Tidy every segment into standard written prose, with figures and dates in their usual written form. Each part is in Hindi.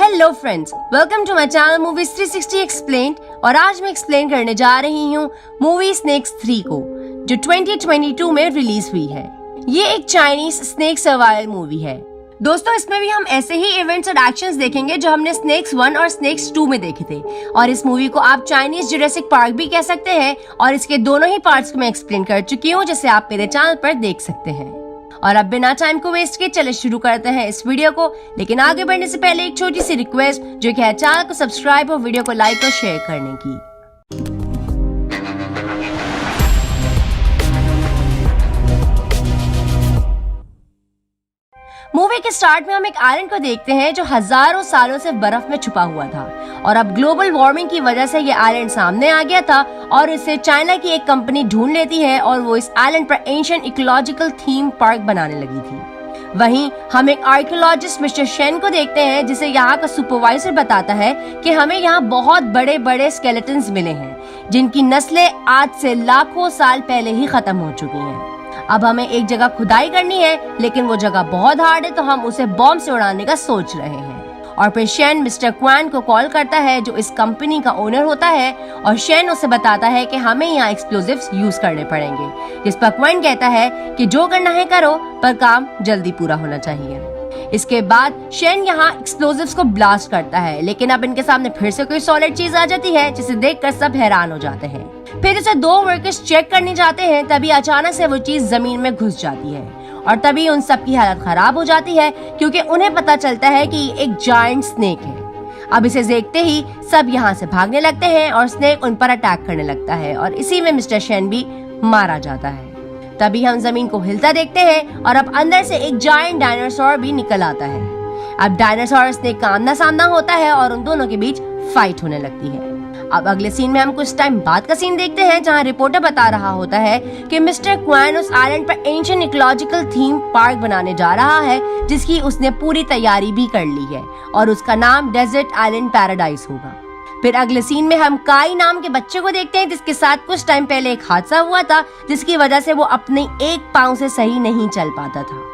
Hello friends, welcome to my channel movies 360 explained. और आज मैं एक्सप्लेन करने जा रही हूँ मूवी स्नेक्स 3 को, जो 2022 में रिलीज हुई है। ये एक चाइनीज स्नेक सर्वाइवल मूवी है। दोस्तों, इसमें भी हम ऐसे ही इवेंट्स और एक्शंस देखेंगे जो हमने स्नेक्स 1 और स्नेक्स 2 में देखे थे। और इस मूवी को आप चाइनीज जुरासिक पार्क भी कह सकते हैं। और इसके दोनों ही पार्ट्स को मैं एक्सप्लेन कर चुकी हूँ, जिसे आप मेरे चैनल पर देख सकते हैं। और अब बिना टाइम को वेस्ट किए चले शुरू करते हैं इस वीडियो को। लेकिन आगे बढ़ने से पहले एक छोटी सी रिक्वेस्ट, जो कि है चैनल को सब्सक्राइब और वीडियो को लाइक और शेयर करने की। मूवी के स्टार्ट में हम एक आइलैंड को देखते हैं जो हजारों सालों से बर्फ में छुपा हुआ था। और अब ग्लोबल वार्मिंग की वजह से ये आइलैंड सामने आ गया था और इसे चाइना की एक कंपनी ढूंढ लेती है और वो इस आइलैंड पर एंशिएंट इकोलॉजिकल थीम पार्क बनाने लगी थी। वहीं हम एक आर्कियोलॉजिस्ट मिस्टर शेन को देखते हैं, जिसे यहाँ का सुपरवाइजर बताता है कि हमें यहाँ बहुत बड़े बड़े स्केलेटन्स मिले हैं, जिनकी नस्लें आज से लाखों साल पहले ही खत्म हो चुकी हैं। अब हमें एक जगह खुदाई करनी है, लेकिन वो जगह बहुत हार्ड है, तो हम उसे बॉम्ब से उड़ाने का सोच रहे हैं। और फिर शेन मिस्टर क्वान को कॉल करता है, जो इस कंपनी का ओनर होता है। और शेन उसे बताता है कि हमें यहाँ एक्सप्लोजिव्स यूज करने पड़ेंगे, जिस पर क्वान कहता है कि जो करना है करो, पर काम जल्दी पूरा होना चाहिए। इसके बाद शेन यहाँ एक्सप्लोजिव्स को ब्लास्ट करता है, लेकिन अब इनके सामने फिर से कोई सॉलिड चीज आ जाती है, जिसे देखकर सब हैरान हो जाते हैं। फिर उसे 2 वर्कर्स चेक करने जाते हैं, तभी अचानक से वो चीज जमीन में घुस जाती है। और तभी उन सब की हालत खराब हो जाती है, क्योंकि उन्हें पता चलता है कि एक जायंट स्नेक है। अब इसे देखते ही सब यहाँ से भागने लगते हैं और स्नेक उन पर अटैक करने लगता है, और इसी में मिस्टर शेन भी मारा जाता है। तभी हम जमीन को हिलता देखते हैं और अब अंदर से एक जायंट डायनासोर भी निकल आता है। अब डायनासोर और स्नेक का आमना सामना होता है और उन दोनों के बीच फाइट होने लगती है। अब अगले सीन में हम कुछ टाइम बाद का सीन देखते हैं, जहां रिपोर्टर बता रहा होता है कि मिस्टर क्वान उस आइलैंड पर एंशिएंट इकोलॉजिकल थीम पार्क बनाने जा रहा है, जिसकी उसने पूरी तैयारी भी कर ली है और उसका नाम डेजर्ट आइलैंड पैराडाइज होगा। फिर अगले सीन में हम काई नाम के बच्चे को देखते हैं, जिसके साथ कुछ टाइम पहले एक हादसा हुआ था, जिसकी वजह से वो अपने एक पांव से सही नहीं चल पाता था।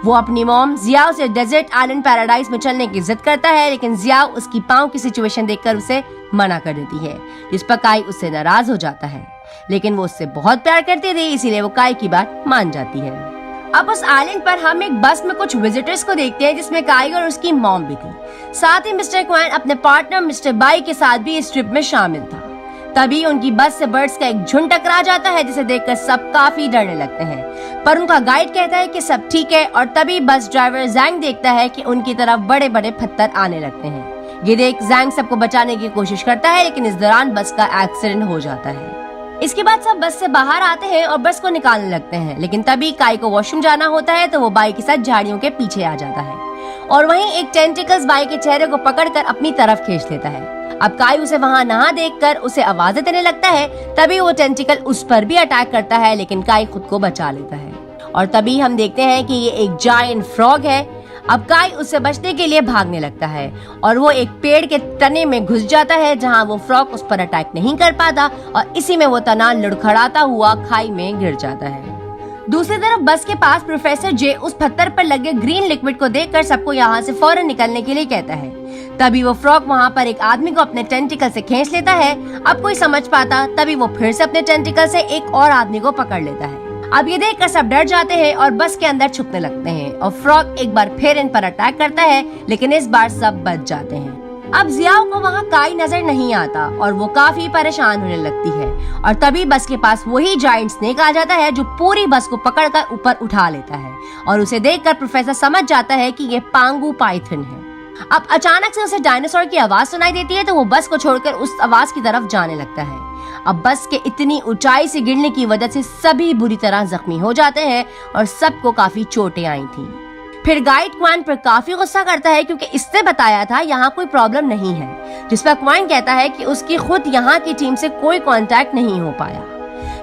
वो अपनी मॉम जियाओ से डेजर्ट आइलैंड पैराडाइज में चलने की जिद करता है, लेकिन जियाओ उसकी पांव की सिचुएशन देखकर उसे मना कर देती है, जिस पर काई उससे नाराज हो जाता है। लेकिन वो उससे बहुत प्यार करती थी, इसीलिए वो काई की बात मान जाती है। अब उस आइलैंड पर हम एक बस में कुछ विजिटर्स को देखते हैं, जिसमें काई और उसकी मॉम भी थी। साथ ही मिस्टर क्वान अपने पार्टनर मिस्टर बाई के साथ भी इस ट्रिप में शामिल था। तभी उनकी बस से बर्ड्स का एक झुंड टकरा जाता है, जिसे देखकर सब काफी डरने लगते हैं। पर उनका गाइड कहता है कि सब ठीक है। और तभी बस ड्राइवर जैंग देखता है कि उनकी तरफ बड़े बड़े पत्थर आने लगते हैं। ये देख जैंग सबको बचाने की कोशिश करता है, लेकिन इस दौरान बस का एक्सीडेंट हो जाता है। इसके बाद सब बस से बाहर आते हैं और बस को निकालने लगते हैं, लेकिन तभी काई को वॉशरूम जाना होता है, तो वो बाई के साथ झाड़ियों के पीछे आ जाता है। और वहीं एक टेंटिकल्स बाई के चेहरे को पकड़कर अपनी तरफ खींच लेता है। अब काई उसे वहां नहा देखकर उसे आवाजें देने लगता है। तभी वो टेंटिकल उस पर भी अटैक करता है, लेकिन काई खुद को बचा लेता है। और तभी हम देखते हैं कि ये एक जायंट फ्रॉग है। अब काई उससे बचने के लिए भागने लगता है और वो एक पेड़ के तने में घुस जाता है, जहां वो फ्रॉग उस पर अटैक नहीं कर पाता, और इसी में वो तना लुढ़खड़ाता हुआ खाई में गिर जाता है। दूसरी तरफ बस के पास प्रोफेसर जे उस पत्थर पर लगे ग्रीन लिक्विड को देखकर सबको यहाँ से फौरन निकलने के लिए कहता है। तभी वो फ्रॉग वहाँ पर एक आदमी को अपने टेंटिकल से खींच लेता है। अब कोई समझ पाता, तभी वो फिर से अपने टेंटिकल से एक और आदमी को पकड़ लेता है। अब ये देखकर सब डर जाते हैं और बस के अंदर छुपने लगते हैं, और फ्रॉग एक बार फिर इन पर अटैक करता है, लेकिन इस बार सब बच जाते हैं। अब जियाओ को वहाँ काई नजर नहीं आता और वो काफी परेशान होने लगती है। और तभी बस के पास वही जायंट स्नेक आ जाता है, जो पूरी बस को पकड़कर ऊपर उठा लेता है। और उसे देखकर प्रोफेसर समझ जाता है कि ये पांगू पाइथन है। अब अचानक से उसे डायनासोर की आवाज सुनाई देती है, तो वो बस को छोड़कर उस आवाज की तरफ जाने लगता है। अब बस के इतनी ऊंचाई से गिरने की वजह से सभी बुरी तरह जख्मी हो जाते हैं और सबको काफी चोटें आई थी। फिर गाइड क्वान पर काफी गुस्सा करता है, क्योंकि इससे बताया था यहाँ कोई प्रॉब्लम नहीं है, जिस पर क्वान कहता है कि उसकी खुद यहाँ की टीम से कोई कांटेक्ट नहीं हो पाया।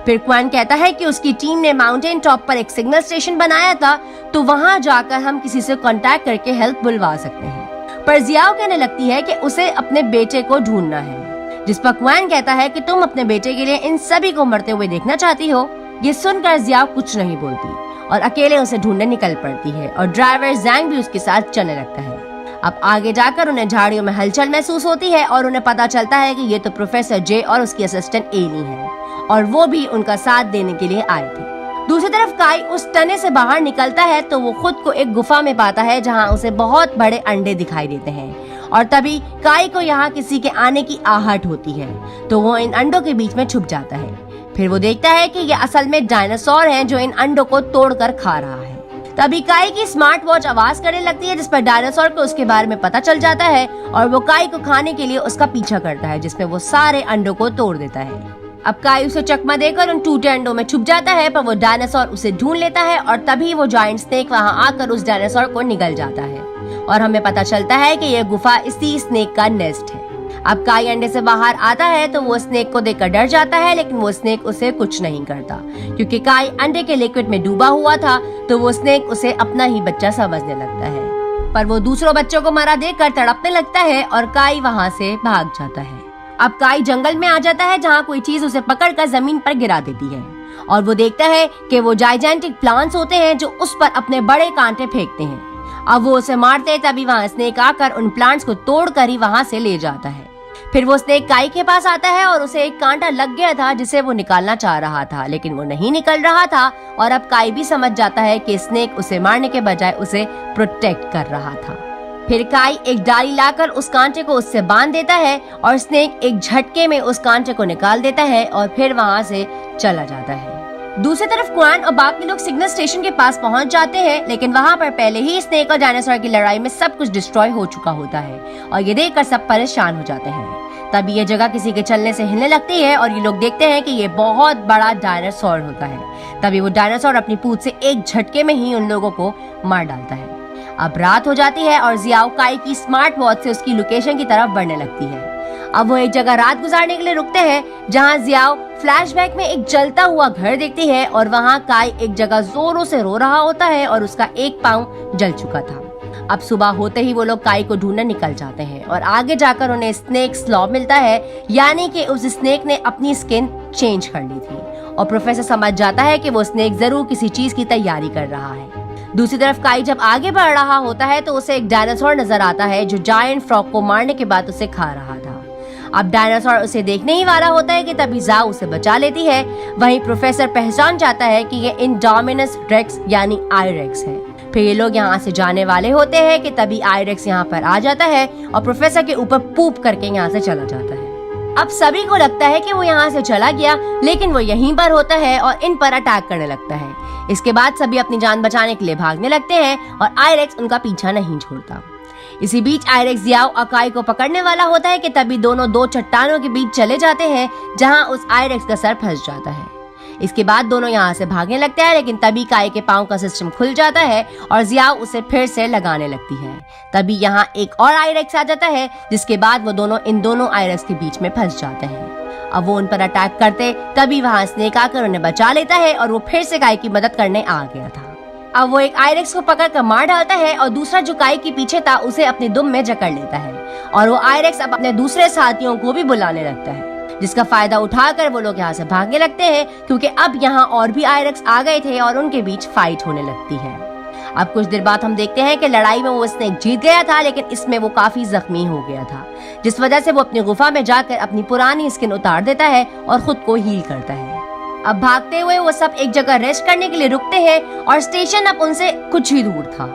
फिर क्वान कहता है कि उसकी टीम ने माउंटेन टॉप पर एक सिग्नल स्टेशन बनाया था, तो वहां जाकर हम किसी से कांटेक्ट करके हेल्प बुलवा सकते हैं। पर जियाओ कहने लगती है कि उसे अपने बेटे को ढूंढना है, जिस पर क्वान कहता है कि तुम अपने बेटे के लिए इन सभी को मरते हुए देखना चाहती हो। ये सुनकर जियाओ कुछ नहीं बोलती और अकेले उसे ढूंढने निकल पड़ती है, और ड्राइवर जैंग भी उसके साथ चलने लगता है। अब आगे जाकर उन्हें झाड़ियों में हलचल महसूस होती है और उन्हें पता चलता है कि ये तो प्रोफेसर जे और उसकी असिस्टेंट एली है और वो भी उनका साथ देने के लिए आए थे। दूसरी तरफ काई उस तने से बाहर निकलता है तो वो खुद को एक गुफा में पाता है जहाँ उसे बहुत बड़े अंडे दिखाई देते हैं और तभी काई को यहाँ किसी के आने की आहट होती है तो वो इन अंडों के बीच में छुप जाता है। फिर वो देखता है कि ये असल में डायनासोर हैं जो इन अंडों को तोड़कर खा रहा है। तभी काई की स्मार्ट वॉच आवाज करने लगती है जिस पर डायनासोर को उसके बारे में पता चल जाता है और वो काई को खाने के लिए उसका पीछा करता है जिसमें वो सारे अंडों को तोड़ देता है। अब काई उसे चकमा देकर उन टूटे अंडों में छुप जाता है पर वो डायनासोर उसे ढूंढ लेता है और तभी वो जायंट स्नेक वहां आकर उस डायनासोर को निगल जाता है और हमें पता चलता है कि यह गुफा इसी स्नेक का नेस्ट है। अब काई अंडे से बाहर आता है तो वो स्नेक को देखकर डर जाता है लेकिन वो स्नेक उसे कुछ नहीं करता क्योंकि काई अंडे के लिक्विड में डूबा हुआ था तो वो स्नेक उसे अपना ही बच्चा समझने लगता है। पर वो दूसरों बच्चों को मरा देखकर तड़पने लगता है और काई वहाँ से भाग जाता है। अब काई जंगल में आ जाता है जहाँ कोई चीज उसे पकड़कर जमीन पर गिरा देती है और वो देखता है कि वो जाइजेंटिक प्लांट्स होते हैं जो उस पर अपने बड़े कांटे फेंकते हैं। अब वो उसे मारते तभी वहाँ स्नेक आकर उन प्लांट्स को तोड़कर ही वहाँ से ले जाता है। फिर वो स्नेक काई के पास आता है और उसे एक कांटा लग गया था जिसे वो निकालना चाह रहा था लेकिन वो नहीं निकल रहा था और अब काई भी समझ जाता है कि स्नेक उसे मारने के बजाय उसे प्रोटेक्ट कर रहा था। फिर काई एक डाली लाकर उस कांटे को उससे बांध देता है और स्नेक एक झटके में उस कांटे को निकाल देता है और फिर वहाँ से चला जाता है। दूसरी तरफ क्वान और बाकी लोग सिग्नल स्टेशन के पास पहुंच जाते हैं लेकिन वहाँ पर पहले ही स्नेक और डायनासोर की लड़ाई में सब कुछ डिस्ट्रॉय हो चुका होता है और ये देखकर सब परेशान हो जाते हैं। तभी ये जगह किसी के चलने से हिलने लगती है और ये लोग देखते हैं कि ये बहुत बड़ा डायनासोर होता है। तभी वो डायनासोर अपनी पूंछ से एक झटके में ही उन लोगों को मार डालता है। अब रात हो जाती है और जियाओ काई की स्मार्ट वॉच से उसकी लोकेशन की तरफ बढ़ने लगती है। अब वो एक जगह रात गुजारने के लिए रुकते हैं जहाँ जियाओ फ्लैशबैक में एक जलता हुआ घर देखती है और वहाँ काई एक जगह जोरों से रो रहा होता है और उसका एक पाँव जल चुका था। अब सुबह होते ही वो लोग काई को ढूंढने निकल जाते हैं और आगे जाकर उन्हें स्नेक स्लॉब मिलता है यानी कि उस स्नेक ने अपनी स्किन चेंज कर ली थी और प्रोफेसर समझ जाता है कि वो स्नेक जरूर किसी चीज की तैयारी कर रहा है। दूसरी तरफ काई जब आगे बढ़ रहा होता है तो उसे एक डायनासोर नजर आता है जो जायंट फ्रॉग को मारने के बाद उसे खा रहा था। अब डायनासोर उसे देखने ही वाला होता है कि तभी जाओ उसे बचा लेती है। वहीं प्रोफेसर पहचान जाता है कि ये इंडोमिनस रेक्स यानी आयरेक्स है। फिर ये लोग यहाँ से जाने वाले होते हैं कि तभी आयरेक्स यहाँ पर आ जाता है और प्रोफेसर के ऊपर पूप करके यहाँ से चला जाता है। अब सभी को लगता है कि वो यहाँ से चला गया लेकिन वो यहीं पर होता है और इन पर अटैक करने लगता है। इसके बाद सभी अपनी जान बचाने के लिए भागने लगते हैं और आयरेक्स उनका पीछा नहीं छोड़ता। इसी बीच आयरेक्स जियाओ और काई को पकड़ने वाला होता है कि तभी दोनों दो चट्टानों के बीच चले जाते हैं जहां उस आयरेक्स का सर फंस जाता है। इसके बाद दोनों यहां से भागने लगते हैं लेकिन तभी काई के पांव का सिस्टम खुल जाता है और जियाओ उसे फिर से लगाने लगती है। तभी यहाँ एक और आयरेक्स आ जाता है जिसके बाद वो दोनों इन दोनों आयरेक्स के बीच में फंस जाते हैं। अब वो उन पर अटैक करते तभी वहाँ स्नेक आकर उन्हें बचा लेता है और वो फिर से काई की मदद करने आ गया था। अब वो एक आयरेक्स को पकड़कर मार डालता है और दूसरा जो काई के पीछे था उसे अपनी दुम में जकड़ लेता है और वो आयरेक्स अब अपने दूसरे साथियों को भी बुलाने लगता है जिसका फायदा उठाकर वो लोग यहाँ से भागने लगते हैं क्योंकि अब यहाँ और भी आयरेक्स आ गए थे और उनके बीच फाइट होने लगती है। अब कुछ देर बाद हम देखते हैं कि लड़ाई में वो स्नेक जीत गया था लेकिन इसमें वो काफी जख्मी हो गया था जिस वजह से वो अपनी गुफा में जाकर अपनी पुरानी स्किन उतार देता है और खुद को हील करता है। अब भागते हुए वो सब एक जगह रेस्ट करने के लिए रुकते हैं और स्टेशन अब उनसे कुछ ही दूर था।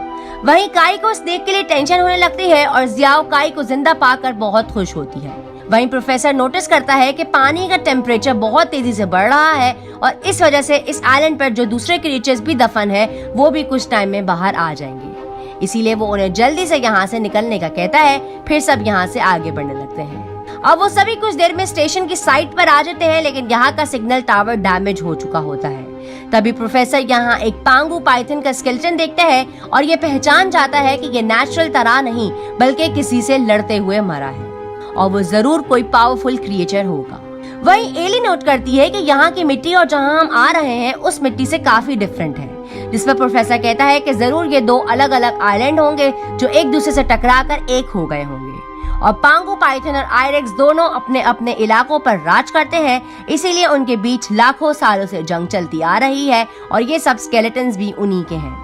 वहीं काई को स्नेक के लिए टेंशन होने लगती है और जियाओ काई को जिंदा पाकर बहुत खुश होती है। वहीं प्रोफेसर नोटिस करता है कि पानी का टेम्परेचर बहुत तेजी से बढ़ रहा है और इस वजह से इस आइलैंड पर जो दूसरे क्रिएचर्स भी दफन है वो भी कुछ टाइम में बाहर आ जाएंगे। इसीलिए वो उन्हें जल्दी से यहाँ से निकलने का कहता है। फिर सब यहाँ से आगे बढ़ने लगते हैं। अब वो सभी कुछ देर में स्टेशन की साइट पर आ जाते हैं लेकिन यहाँ का सिग्नल टावर डैमेज हो चुका होता है। तभी प्रोफेसर यहाँ एक पांगू पाइथन का स्केलेटन देखता है और ये पहचान जाता है कि ये नेचुरल तरह नहीं बल्कि किसी से लड़ते हुए मरा है और वो जरूर कोई पावरफुल क्रिएचर होगा। वहीं एली नोट करती है कि यहाँ की मिट्टी और जहाँ हम आ रहे हैं उस मिट्टी से काफी डिफरेंट है, जिस पर प्रोफेसर कहता है कि जरूर ये दो अलग अलग आइलैंड होंगे जो एक दूसरे से टकराकर एक हो गए होंगे और पांगू पाइथन और आयरेक्स दोनों अपने अपने इलाकों पर राज करते हैं, इसीलिए उनके बीच लाखों सालों से जंग चलती आ रही है और ये सब स्केलेटन्स भी उन्हीं के हैं।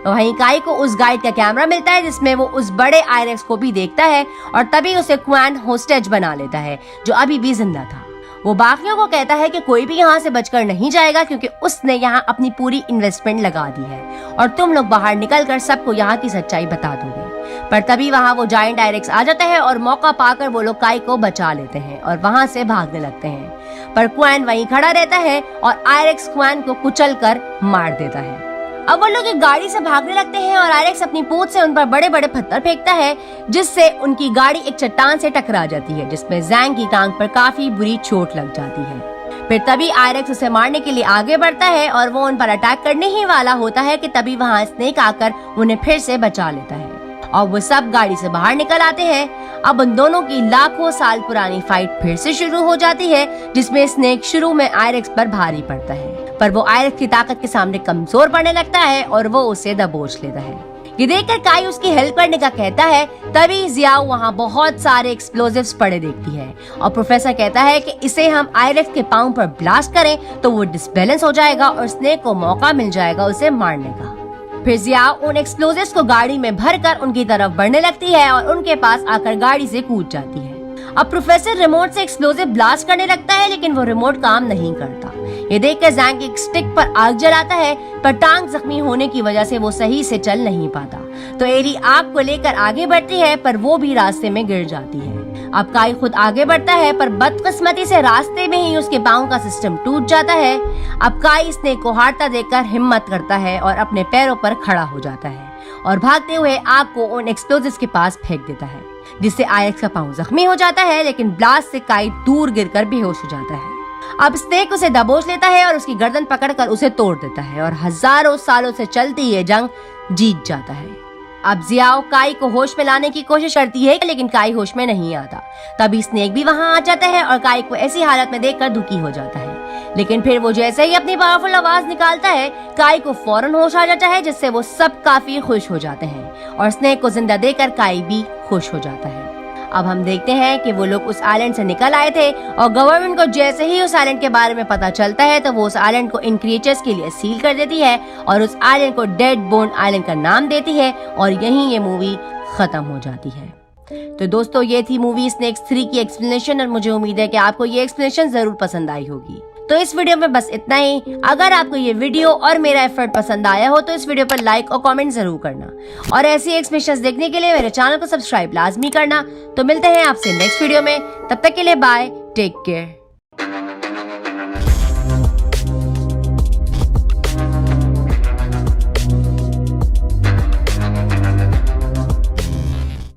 वहीं काई को उस गाइड का कैमरा मिलता है जिसमें वो उस बड़े आयरेक्स को भी देखता है और तभी उसे क्वान होस्टेज बना लेता है जो अभी भी जिंदा था। वो बाकियों को कहता है कि कोई भी यहाँ से बचकर नहीं जाएगा क्योंकि उसने यहाँ अपनी पूरी इन्वेस्टमेंट लगा दी है और तुम लोग बाहर निकलकर सबको यहाँ की सच्चाई बता दोगे। पर तभी वहाँ वो जायंट आयरेक्स आ जाता है और मौका पाकर वो लोग काई को बचा लेते हैं और वहाँ से भागने लगते हैं। पर क्वान वहीं खड़ा रहता है और आयरेक्स क्वान को कुचलकर मार देता है। अब वो लोग एक गाड़ी से भागने लगते हैं और आयरेक्स अपनी पूंछ से उन पर बड़े बड़े पत्थर फेंकता है जिससे उनकी गाड़ी एक चट्टान से टकरा जाती है जिसमें जैंग की टांग पर काफी बुरी चोट लग जाती है। फिर तभी आयरेक्स उसे मारने के लिए आगे बढ़ता है और वो उन पर अटैक करने ही वाला होता है कि तभी वहाँ स्नेक आकर उन्हें फिर से बचा लेता है और वो सब गाड़ी से बाहर निकल आते हैं। अब उन दोनों की लाखों साल पुरानी फाइट फिर से शुरू हो जाती है जिसमें स्नेक शुरू में आयरेक्स पर भारी पड़ता है पर वो आयरेक्स की ताकत के सामने कमजोर पड़ने लगता है और वो उसे दबोच लेता है। ये देखकर काई उसकी हेल्प करने का कहता है। तभी जियाओ वहाँ बहुत सारे एक्सप्लोजिव्स पड़े देखती है और प्रोफेसर कहता है कि इसे हम आयरेक्स के पाँव पर ब्लास्ट करें तो वो डिसबैलेंस हो जाएगा और स्नेक को मौका मिल जाएगा उसे मारने का। फिर जियाओ उन एक्सप्लोजिव्स को गाड़ी में भरकर उनकी तरफ बढ़ने लगती है और उनके पास आकर गाड़ी से कूद जाती है। अब प्रोफेसर रिमोट से एक्सप्लोजिव ब्लास्ट करने लगता है लेकिन वो रिमोट काम नहीं करता। ये देखकर जैंग एक स्टिक पर आग जलाता है पर टांग जख्मी होने की वजह से वो सही से चल नहीं पाता तो एरी आग को लेकर आगे बढ़ती है पर वो भी रास्ते में गिर जाती है। अब काई खुद आगे बढ़ता है पर बदकिस्मती से रास्ते में ही उसके पाँव का सिस्टम टूट जाता है। अब काई स्नेक को हारता देखकर हिम्मत करता है और अपने पैरों पर खड़ा हो जाता है और भागते हुए आग को उन एक्सप्लोजिव्स के पास फेंक देता है जिससे आयरेक्स का पाँव जख्मी हो जाता है लेकिन ब्लास्ट से काई दूर गिरकर बेहोश हो जाता है। अब स्नेक उसे दबोच लेता है और उसकी गर्दन पकड़कर उसे तोड़ देता है और हजारों सालों से चलती ये जंग जीत जाता है। अब जियाओ काई को होश में लाने की कोशिश करती है लेकिन काई होश में नहीं आता। तभी स्नेक भी वहाँ आ जाता है और काई को ऐसी हालत में देखकर दुखी हो जाता है लेकिन फिर वो जैसे ही अपनी पावरफुल आवाज निकालता है काई को फौरन होश आ जाता है जिससे वो सब काफी खुश हो जाते हैं और स्नेक को जिंदा देखकर काई भी खुश हो जाता है। अब हम देखते हैं कि वो लोग उस आइलैंड से निकल आए थे और गवर्नमेंट को जैसे ही उस आइलैंड के बारे में पता चलता है तो वो उस आइलैंड को इन क्रिएचर्स के लिए सील कर देती है और उस आइलैंड को डेड बोन आइलैंड का नाम देती है और यहीं ये मूवी खत्म हो जाती है। तो दोस्तों ये थी मूवी स्नेक्स 3 की एक्सप्लेनेशन और मुझे उम्मीद है कि आपको ये एक्सप्लेनेशन जरूर पसंद आई होगी। तो इस वीडियो में बस इतना ही। अगर आपको ये वीडियो और मेरा एफर्ट पसंद आया हो तो इस वीडियो पर लाइक और कमेंट जरूर करना और ऐसी एक्सप्लेनेशंस देखने के लिए मेरे चैनल को सब्सक्राइब लाजमी करना। तो मिलते हैं आपसे नेक्स्ट वीडियो में, तब तक के लिए बाय, टेक केयर।